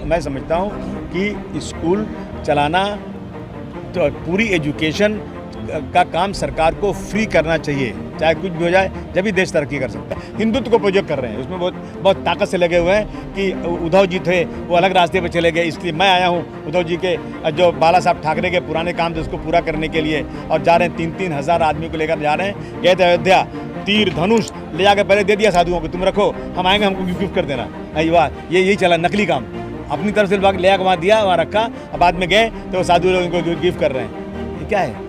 मैं समझता हूँ कि स्कूल चलाना तो पूरी एजुकेशन का काम सरकार को फ्री करना चाहिए, चाहे कुछ भी हो जाए, जब भी देश तरक्की कर सकता है। हिंदुत्व को प्रोजेक्ट कर रहे हैं, उसमें बहुत ताकत से लगे हुए हैं कि उद्धव जी थे वो अलग रास्ते पर चले गए, इसलिए मैं आया हूँ उद्धव जी के जो बाला साहब ठाकरे के पुराने काम थे उसको पूरा करने के लिए, और जा रहे हैं 3-3 हज़ार आदमी को लेकर जा रहे हैं। गए थे अयोध्या, तीर धनुष ले जाकर पहले दे दिया साधुओं को, तुम रखो, हम आएंगे, हमको गिफ्ट कर देना। वाह, यही चला नकली काम, अपनी तरफ से ले आकर वहाँ दिया, वहाँ रखा, अब बाद में गए तो साधु लोग इनको गिफ्ट कर रहे हैं। ये क्या है?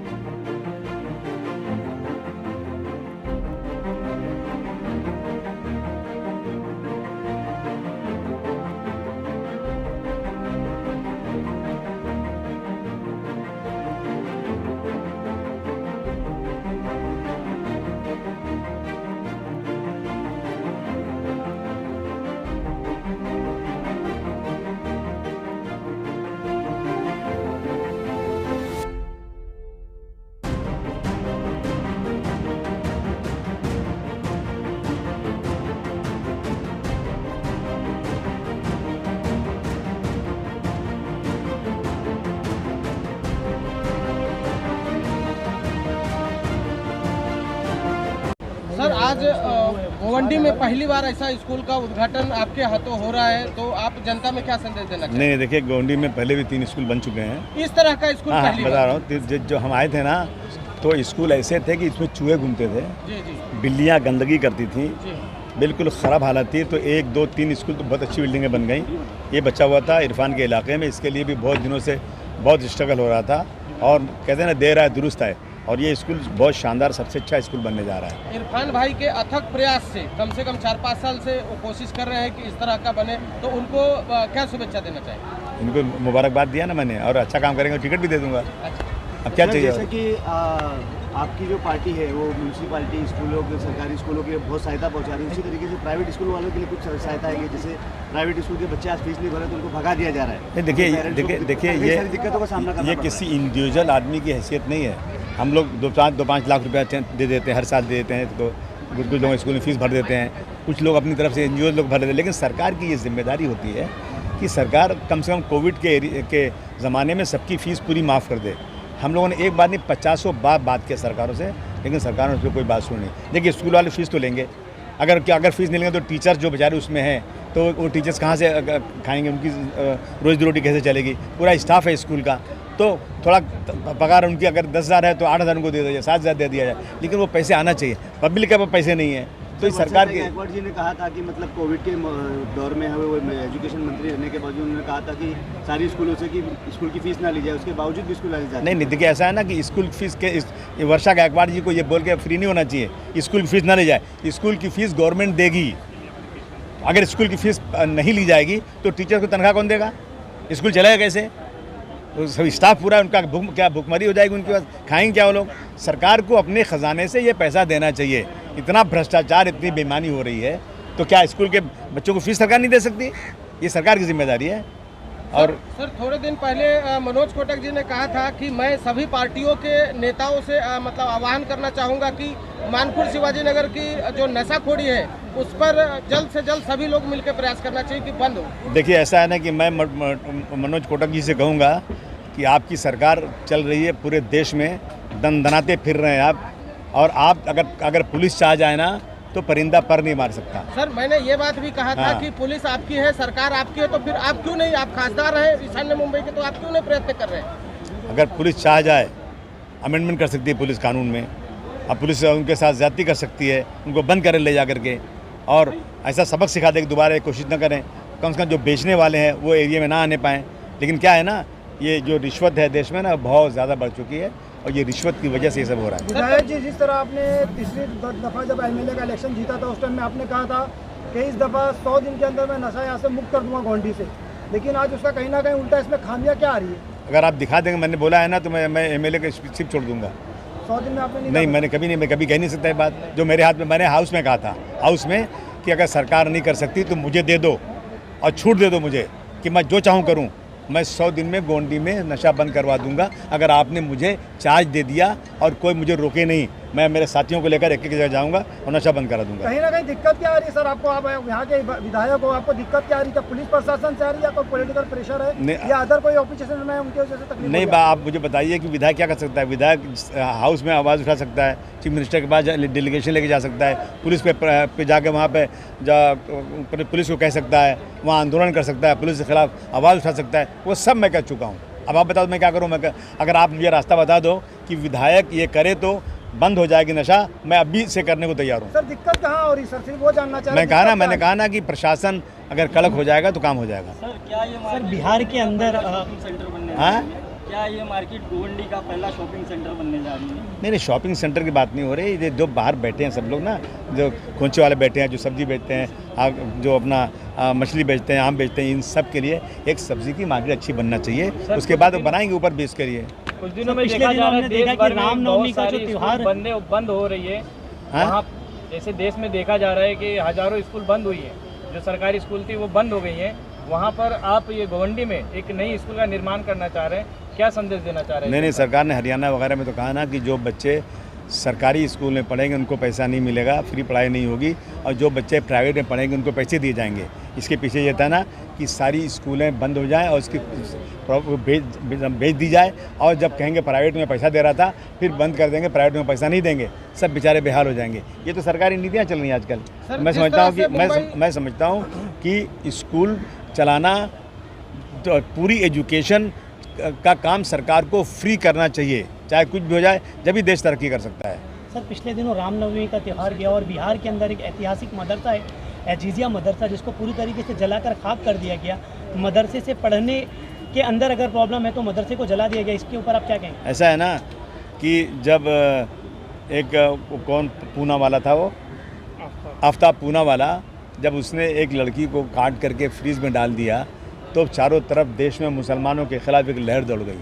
सर, आज गोवंडी में पहली बार ऐसा स्कूल का उद्घाटन आपके हाथों हो रहा है, तो आप जनता में क्या संदेश देना चाहते हैं? नहीं, देखिए, गोवंडी में पहले भी 3 स्कूल बन चुके हैं इस तरह का स्कूल पहली बता रहा हूँ। जो हम आए थे ना, तो स्कूल ऐसे थे कि इसमें चूहे घूमते थे, बिल्लियाँ गंदगी करती थी, बिल्कुल ख़राब हालत थी। तो 1, 2, 3 स्कूल तो बहुत अच्छी बिल्डिंगें बन गई। ये बचा हुआ था इरफान के इलाके में, इसके लिए भी बहुत दिनों से बहुत स्ट्रगल हो रहा था, और कहते हैं ना, देर आए दुरुस्त आए, और ये स्कूल बहुत शानदार, सबसे अच्छा स्कूल बनने जा रहा है। इरफान भाई के अथक प्रयास से कम 4-5 साल से वो कोशिश कर रहे हैं कि इस तरह का बने, तो उनको क्या शुभेच्छा देना चाहिए? इनको मुबारकबाद दिया ना मैंने, और अच्छा काम करेंगे, टिकट भी दे दूंगा। अच्छा, अब क्या चाहिए? जैसे कि आपकी जो पार्टी है वो म्यूनसिपालिटी स्कूलों के, सरकारी स्कूलों के बहुत सहायता पहुंचा रही है, उसी तरीके से प्राइवेट स्कूल वालों के लिए कुछ सहायता है? जैसे प्राइवेट स्कूल के बच्चे आज फीस नहीं भरे तो उनको भगा दिया जा रहा है। नहीं, देखिए ये दिक्कतों का सामना करना ये किसी इंडिविजुअल आदमी की हैसियत नहीं है। हम लोग 2-5 लाख रुपया दे देते हैं, हर साल दे देते हैं, तो कुछ लोग स्कूल में फीस भर देते हैं, कुछ लोग अपनी तरफ से NGO लोग भर देते हैं। लेकिन सरकार की ये जिम्मेदारी होती है कि सरकार कम से कम कोविड के ज़माने में सबकी फ़ीस पूरी माफ़ कर दे। हम लोगों ने एक बार नहीं 50 बात किया सरकारों से, लेकिन सरकार ने उस पर कोई बात सुनी। देखिए, स्कूल वाले फ़ीस तो लेंगे, अगर फीस नहीं लेंगे तो टीचर्स जो बेचारे उसमें हैं, तो वो टीचर्स कहाँ से खाएंगे, उनकी रोज़ी रोटी कैसे चलेगी? पूरा स्टाफ है स्कूल का, तो थोड़ा पगार उनकी अगर 10,000 है तो 8,000 उनको दे दिया जाए, 7,000 दे दिया जाए, लेकिन वो पैसे आना चाहिए। पब्लिक के पास पैसे नहीं है, तो इस सरकार के गायकवाड़ जी ने कहा था कि मतलब कोविड के दौर में हमें वो एजुकेशन मंत्री रहने के बावजूद उन्होंने कहा था कि सारी स्कूलों से कि स्कूल की फीस ना ली जाए, उसके बावजूद भी स्कूल ली जाए। नहीं, देखिए, ऐसा है ना कि स्कूल फीस के वर्षा गायकवाड़ जी को ये बोल के फ्री नहीं होना चाहिए, स्कूल की फीस ना ली जाए। स्कूल की फीस गवर्नमेंट देगी। अगर स्कूल की फीस नहीं ली जाएगी तो टीचर को तनख्वाह कौन देगा? स्कूल चलेगा कैसे? तो सब स्टाफ पूरा उनका भुखमरी हो जाएगी उनके पास, खाएंगे क्या वो लोग? सरकार को अपने ख़जाने से ये पैसा देना चाहिए। इतना भ्रष्टाचार, इतनी बेईमानी हो रही है, तो क्या स्कूल के बच्चों को फीस सरकार नहीं दे सकती? ये सरकार की जिम्मेदारी है। और सर, थोड़े दिन पहले मनोज कोटक जी ने कहा था कि मैं सभी पार्टियों के नेताओं से मतलब आह्वान करना चाहूँगा कि मानपुर शिवाजी नगर की जो नशाखोरी है उस पर जल्द से जल्द सभी लोग मिलकर प्रयास करना चाहिए कि बंद हो। देखिए, ऐसा है ना कि मैं मनोज कोटक जी से कहूँगा कि आपकी सरकार चल रही है पूरे देश में, दनाते फिर रहे हैं आप, और आप अगर पुलिस चाह जाए ना तो परिंदा पर नहीं मार सकता। सर, मैंने ये बात भी कहा था कि पुलिस आपकी है, सरकार आपकी है, तो फिर आप क्यों नहीं, आप खासदार हैं ईशान्य मुंबई के, तो आप क्यों नहीं प्रयत्न कर रहे हैं? अगर पुलिस चाह जाए, अमेंडमेंट कर सकती है पुलिस कानून में, अब पुलिस उनके साथ ज्यादती कर सकती है, उनको बंद करें ले जा करके, और ऐसा सबक सिखा दे कि दोबारा कोशिश न करें। कम से कम जो बेचने वाले हैं वो एरिया में ना आने पाएँ। लेकिन क्या है ना, ये जो रिश्वत है देश में ना बहुत ज़्यादा बढ़ चुकी है, और ये रिश्वत की वजह से ये सब हो रहा है। विधायक जी, जिस तरह आपने तीसरी दफ़ा जब MLA का इलेक्शन जीता था, उस टाइम में आपने कहा था कि इस दफ़ा 100 दिन के अंदर मैं नशा यहाँ से मुक्त कर दूंगा गोंडी से, लेकिन आज उसका कहीं ना कहीं उल्टा, इसमें खामियां क्या आ रही है? अगर आप दिखा देंगे, मैंने बोला है ना, तो मैं MLA का सिर्फ छोड़ दूंगा। 100 दिन में आपने नहीं, मैंने कभी कह नहीं सकता ये बात। जो मेरे हाथ में, मैंने हाउस में कहा था, हाउस में, कि अगर सरकार नहीं कर सकती तो मुझे दे दो और छूट दे दो मुझे, कि मैं जो चाहूँ करूँ। मैं 100 दिन में गोंडी में नशा बंद करवा दूंगा, अगर आपने मुझे चार्ज दे दिया और कोई मुझे रोके नहीं। मैं मेरे साथियों को लेकर एक जगह जाऊँगा और नशा बंद करा दूँगा। कहीं ना कहीं दिक्कत क्या आ रही है सर आपको? आप यहाँ के विधायक हो, आपको दिक्कत क्या आ रही है? पुलिस प्रशासन से आ रही है या कोई पॉलिटिकल प्रेशर है या अदर कोई ऑपोजिशन में उनकी वजह से तकलीफ? नहीं, आप मुझे बताइए कि विधायक क्या कर सकता है? विधायक हाउस में आवाज़ उठा सकता है, चीफ मिनिस्टर के पास डेलीगेशन लेके जा सकता है, पुलिस पे जाके वहाँ पे पुलिस को कह सकता है, वहाँ आंदोलन कर सकता है, पुलिस के खिलाफ आवाज़ उठा सकता है। वो सब मैं कर चुका हूँ। अब आप बताओ मैं क्या करूँ? अगर आप मुझे रास्ता बता दो कि विधायक ये करे तो बंद हो जाएगी नशा, मैं अभी से करने को तैयार हूँ। सर दिक्कत कहाँ हो रही सर? सिर्फ वो जानना चाह रहे हैं। मैंने कहा ना कि प्रशासन अगर कड़क हो जाएगा तो काम हो जाएगा। सर क्या ये सर बिहार के अंदर शॉपिंग सेंटर बनने हाँ? क्या ये मार्केट गोवंडी का पहला शॉपिंग सेंटर बनने जा रही है? नहीं, शॉपिंग सेंटर की बात नहीं हो रही। ये जो बाहर बैठे हैं सब लोग ना, जो खोंचे वाले बैठे हैं, जो सब्जी बेचते हैं, जो अपना मछली बेचते हैं, आम बेचते हैं, इन सब के लिए एक सब्जी की मार्केट अच्छी बनना चाहिए। उसके बाद वो बनाएंगे ऊपर बेच कर। ये कुछ दिनों में देखा जा रहा है देश भर में रामनवमी का जो त्योहार बंद हो रही है। वहाँ जैसे देश में देखा जा रहा है कि हजारों स्कूल बंद हुई है, जो सरकारी स्कूल थी वो बंद हो गई है। वहाँ पर आप ये गोवंडी में एक नई स्कूल का निर्माण करना चाह रहे हैं, क्या संदेश देना चाह रहे हैं? नहीं, सरकार ने हरियाणा वगैरह में तो कहा ना कि जो बच्चे सरकारी स्कूल में पढ़ेंगे उनको पैसा नहीं मिलेगा, फ्री पढ़ाई नहीं होगी, और जो बच्चे प्राइवेट में पढ़ेंगे उनको पैसे दिए जाएंगे। इसके पीछे ये था ना कि सारी स्कूलें बंद हो जाएं और उसकी भेज दी जाए, और जब कहेंगे प्राइवेट में पैसा दे रहा था फिर बंद कर देंगे, प्राइवेट में पैसा नहीं देंगे, सब बेचारे बेहाल हो जाएंगे। ये तो सरकारी नीतियाँ चल रही हैं आजकल। मैं समझता हूँ कि स्कूल चलाना, तो पूरी एजुकेशन का काम सरकार को फ्री करना चाहिए, चाहे कुछ भी हो जाए, जब भी देश तरक्की कर सकता है। सर पिछले दिनों रामनवमी का त्यौहार गया और बिहार के अंदर एक ऐतिहासिक मदरसा है, एजीजिया मदरसा, जिसको पूरी तरीके से जलाकर खाक कर दिया गया। मदरसे से पढ़ने के अंदर अगर प्रॉब्लम है तो मदरसे को जला दिया गया, इसके ऊपर आप क्या कहेंगे? ऐसा है ना कि जब एक कौन पूना वाला था, वो आफ्ताब पूना वाला, जब उसने एक लड़की को काट करके फ्रीज में डाल दिया तो चारों तरफ देश में मुसलमानों के खिलाफ एक लहर दौड़ गई।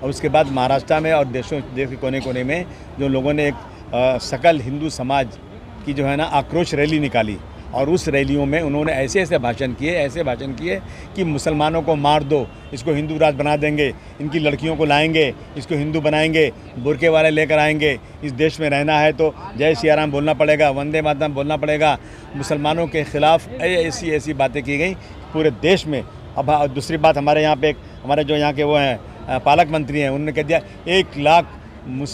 और उसके बाद महाराष्ट्र में और देश के कोने कोने में जो लोगों ने एक सकल हिंदू समाज की जो है ना आक्रोश रैली निकाली, और उस रैलियों में उन्होंने ऐसे भाषण किए कि मुसलमानों को मार दो, इसको हिंदू राज बना देंगे, इनकी लड़कियों को लाएंगे, इसको हिंदू बनाएंगे, बुरके वाले लेकर आएंगे, इस देश में रहना है तो जय सिया राम बोलना पड़ेगा, वंदे मातरम बोलना पड़ेगा। मुसलमानों के खिलाफ ऐसी बातें की गई पूरे देश में। अब दूसरी बात, हमारे यहाँ पे हमारे जो यहाँ के वो हैं पालक मंत्री हैं, उन्होंने कह दिया 1 लाख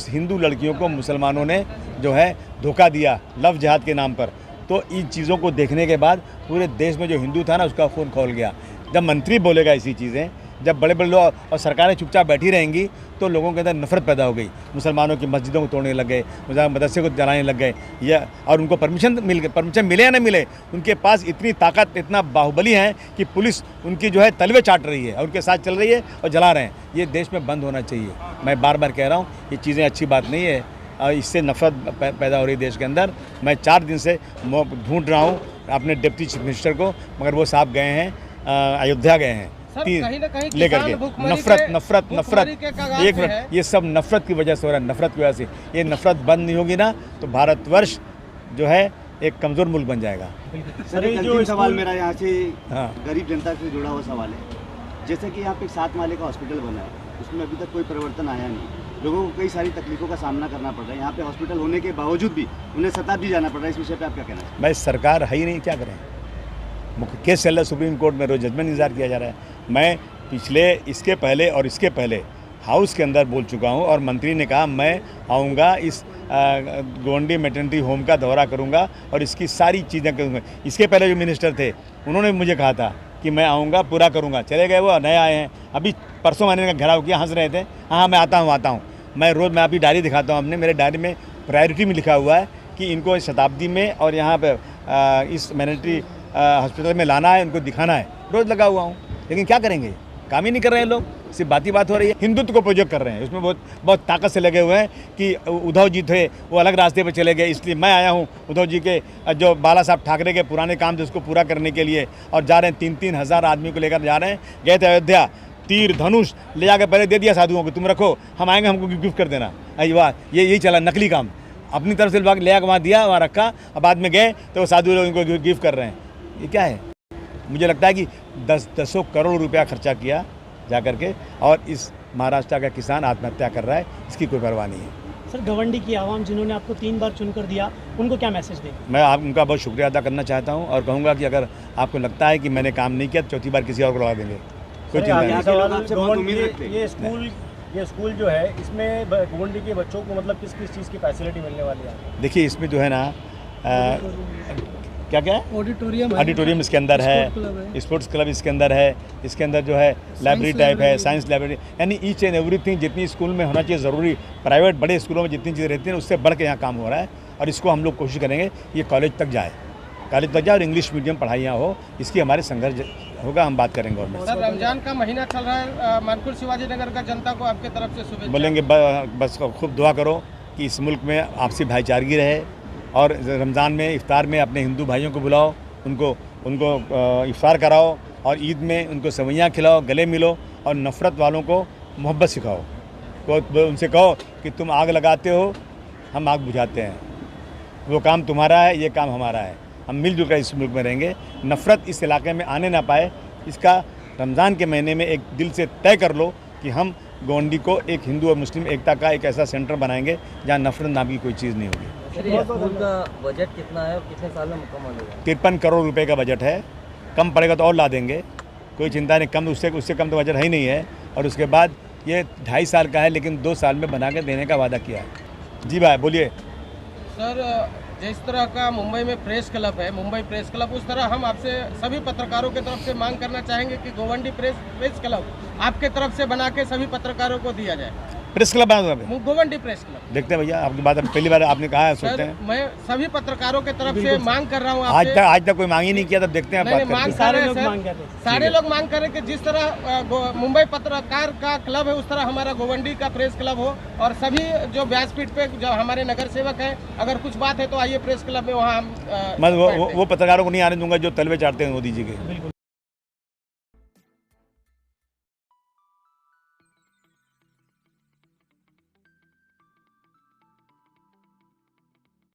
हिंदू लड़कियों को मुसलमानों ने जो है धोखा दिया लव जिहाद के नाम पर। तो इन चीज़ों को देखने के बाद पूरे देश में जो हिंदू था ना, उसका खून खौल गया। जब मंत्री बोलेगा ऐसी चीज़ें, जब बड़े बड़े लोग और सरकारें चुपचाप बैठी रहेंगी, तो लोगों के अंदर नफरत पैदा हो गई। मुसलमानों की मस्जिदों को तोड़ने लग गए, मदरसे को जलाने लग गए, या और उनको परमिशन मिले या न मिले, उनके पास इतनी ताकत, इतना बाहुबली है कि पुलिस उनकी जो है तलवे चाट रही है और उनके साथ चल रही है और जला रहे हैं। ये देश में बंद होना चाहिए। मैं बार बार कह रहा हूँ, ये चीज़ें अच्छी बात नहीं है, और इससे नफरत पैदा हो रही है देश के अंदर। मैं 4 दिन से ढूंढ रहा हूँ अपने डिप्टी चीफ मिनिस्टर को, मगर वो साहब गए हैं, अयोध्या गए हैं लेकर के। नफरत एक मिनट, ये सब नफरत की वजह से हो रहा है, नफरत की वजह से। ये नफरत बंद नहीं होगी ना तो भारतवर्ष जो है एक कमज़ोर मुल्क बन जाएगा। सर एक अंतिम सवाल मेरा यहाँ से गरीब जनता से जुड़ा हुआ सवाल है। जैसे कि यहाँ पे 7 माले का हॉस्पिटल बना है, उसमें अभी तक कोई परिवर्तन आया नहीं, लोगों को कई सारी तकलीफों का सामना करना पड़ रहा है। यहाँ पे हॉस्पिटल होने के बावजूद भी उन्हें शताब्दी जाना पड़ रहा है। इस विषय पे आप क्या कहना है? भाई सरकार है ही नहीं, क्या करें? केस चल रहा है सुप्रीम कोर्ट में, रोज जजमेंट इंतजार किया जा रहा है। मैं इसके पहले और इसके पहले हाउस के अंदर बोल चुका हूँ, और मंत्री ने कहा मैं आऊँगा, इस गोवंडी मैटरनिटी होम का दौरा करूँगा और इसकी सारी चीज़ें करूँगा। इसके पहले जो मिनिस्टर थे उन्होंने मुझे कहा था कि मैं आऊँगा, पूरा करूँगा, चले गए, वो नए आए हैं। अभी परसों मैंने का घेराव किया, हंस रहे थे, हाँ मैं आता हूँ। मैं रोज़ आपकी डायरी दिखाता हूँ, हमने मेरे डायरी में प्रायोरिटी में लिखा हुआ है कि इनको शताब्दी में और यहाँ पर इस मैटरनिटी हॉस्पिटल में लाना है, उनको दिखाना है, रोज़ लगा हुआ हूँ। लेकिन क्या करेंगे, काम ही नहीं कर रहे हैं लोग, सिर्फ बात ही बात हो रही है। हिंदुत्व को प्रोजेक्ट कर रहे हैं, उसमें बहुत ताकत से लगे हुए हैं कि उद्धव जी थे वो अलग रास्ते पर चले गए, इसलिए मैं आया हूँ उद्धव जी के जो बाला साहब ठाकरे के पुराने काम थे उसको पूरा करने के लिए, और जा रहे हैं 3-3 हज़ार आदमी को लेकर जा रहे हैं। गए थे अयोध्या, तीर धनुष ले जाकर पहले दे दिया साधुओं को, तुम रखो, हम आएंगे, हमको गिफ्ट कर देना। अरे वाह, यही चला नकली काम, अपनी तरफ से ले आकर वहाँ दिया, वहाँ रखा, अब बाद में गए तो वो साधु लोग इनको गिफ्ट कर रहे हैं। ये क्या है? मुझे लगता है कि 10 करोड़ रुपया खर्चा किया जा करके, और इस महाराष्ट्र का किसान आत्महत्या कर रहा है, इसकी कोई परवाह नहीं है। सर गवंडी की आवाम जिन्होंने आपको 3 बार चुनकर दिया, उनको क्या मैसेज दें? मैं आप उनका बहुत शुक्रिया अदा करना चाहता हूँ और कहूँगा कि अगर आपको लगता है कि मैंने काम नहीं किया तो चौथी बार किसी और को लगा देंगे, कोई चिंता नहीं। यहाँ के लोग आपसे बहुत उम्मीद रखते हैं। ये स्कूल जो है इसमें गोवंडी के बच्चों को मतलब किस किस चीज़ की फैसिलिटी मिलने वाली है? देखिए इसमें जो है ना क्या क्या है, ऑडिटोरियम इसके अंदर है, स्पोर्ट्स क्लब इसके अंदर है, इसके अंदर जो है लाइब्रेरी टाइप है, साइंस लाइब्रेरी, यानी ईच एंड एवरीथिंग जितनी स्कूल में होना चाहिए ज़रूरी, प्राइवेट बड़े स्कूलों में जितनी चीज़ें रहती हैं उससे बढ़ के यहाँ काम हो रहा है। और इसको हम लोग कोशिश करेंगे ये कॉलेज तक जाए और इंग्लिश मीडियम पढ़ाइयाँ हो, इसकी हमारे संघर्ष होगा, हम बात करेंगे गवर्नमेंट सर रमजान का महीना चल रहा है, मानपुर शिवाजी नगर का जनता को आपके तरफ से शुभेच्छा। बोलेंगे बस खूब दुआ करो कि इस मुल्क में आपसी भाईचारगी रहे और रमज़ान में इफ्तार में अपने हिंदू भाइयों को बुलाओ, उनको इफ्तार कराओ और ईद में उनको सेवइयाँ खिलाओ, गले मिलो और नफ़रत वालों को मोहब्बत सिखाओ। तो उनसे कहो कि तुम आग लगाते हो, हम आग बुझाते हैं, वो काम तुम्हारा है, ये काम हमारा है, हम मिलजुल कर इस मुल्क में रहेंगे, नफ़रत इस इलाके में आने ना पाए। इसका रमज़ान के महीने में एक दिल से तय कर लो कि हम गोवंडी को एक हिंदू और मुस्लिम एकता का एक ऐसा सेंटर बनाएंगे जहाँ नफरत नाम की कोई चीज़ नहीं होगी। स्कूल का बजट कितना है और कितने साल में मुकम्मल होगा? 53 करोड़ रुपए का बजट है, कम पड़ेगा तो और ला देंगे, कोई चिंता नहीं, कम उससे कम तो बजट है ही नहीं है। और उसके बाद ये 2.5 साल का है लेकिन 2 साल में बना के देने का वादा किया है। जी भाई बोलिए। सर जिस तरह का मुंबई में प्रेस क्लब है, मुंबई प्रेस क्लब, उस तरह हम आपसे सभी पत्रकारों की तरफ से मांग करना चाहेंगे कि गोवंडी प्रेस क्लब आपके तरफ से बना के सभी पत्रकारों को दिया जाए। प्रेस क्लब बना दो, गोवंडी प्रेस क्लब। देखते हैं भैया, आपकी बात पहली बार आपने कहा है, सोचते हैं। मैं सभी पत्रकारों के तरफ से मांग कर रहा हूँ आज तक कोई मांग ही नहीं किया, तब देखते हैं। सारे लोग मांग कर रहे हैं कि जिस तरह मुंबई पत्रकार का क्लब है उस तरह हमारा गोवंडी का प्रेस क्लब हो और सभी जो व्यासपीठ पे जो हमारे नगर सेवक हैं, अगर कुछ बात है तो आइए प्रेस क्लब में, वहाँ मैं वो पत्रकारों को नहीं आने दूंगा जो तलवे चाटते हैं मोदी जी के।